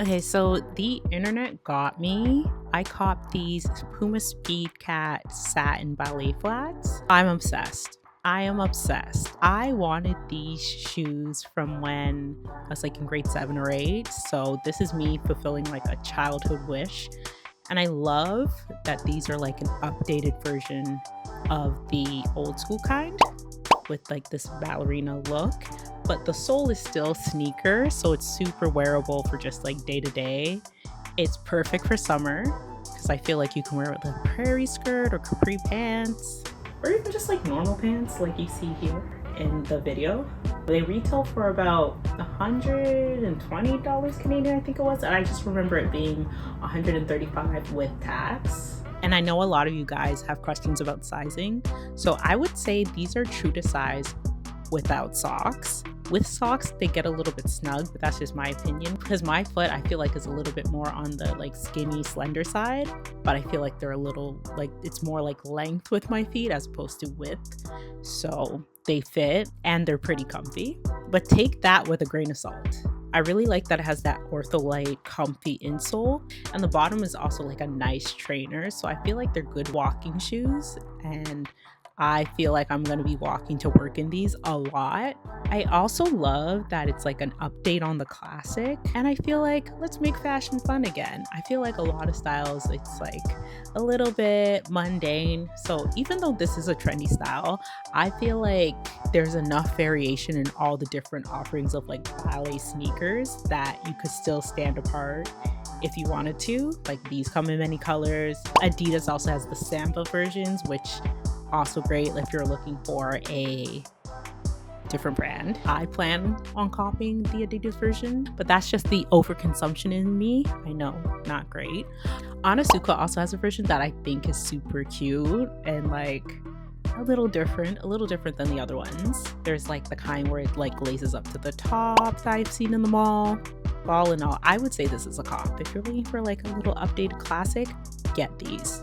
Okay, so the internet got me. I copped these Puma Speedcat Satin Ballet flats. I'm obsessed. I am obsessed. I wanted these shoes from when I was like in grade 7 or 8. So this is me fulfilling like a childhood wish. And I love that these are like an updated version of the old school kind with like this ballerina look, but the sole is still sneaker, so it's super wearable for just like day to day. It's perfect for summer because I feel like you can wear it with a prairie skirt or capri pants or even just like normal pants like you see here in the video. They retail for about $120 Canadian, I think it was, and I just remember it being $135 with tax. And I know a lot of you guys have questions about sizing, so I would say these are true to size without socks. With socks, they get a little bit snug, but that's just my opinion because my foot I feel like is a little bit more on the like skinny, slender side, but I feel like they're a little like it's more like length with my feet as opposed to width. So they fit and they're pretty comfy, but take that with a grain of salt. I really like that it has that ortholite comfy insole, and the bottom is also like a nice trainer, so I feel like they're good walking shoes, and I feel like I'm going to be walking to work in these a lot. I also love that it's like an update on the classic, and I feel like let's make fashion fun again. I feel like a lot of styles, it's like a little bit mundane. So even though this is a trendy style, I feel like there's enough variation in all the different offerings of like ballet sneakers that you could still stand apart if you wanted to. Like these come in many colors. Adidas also has the Samba versions, which also great if you're looking for a different brand. I plan on copying the Adidas version, but that's just the overconsumption in me. I know, not great. Onitsuka also has a version that I think is super cute and like a little different than the other ones. There's like the kind where it like laces up to the top that I've seen in the mall. All in all, I would say this is a cop. If you're looking for like a little updated classic, get these.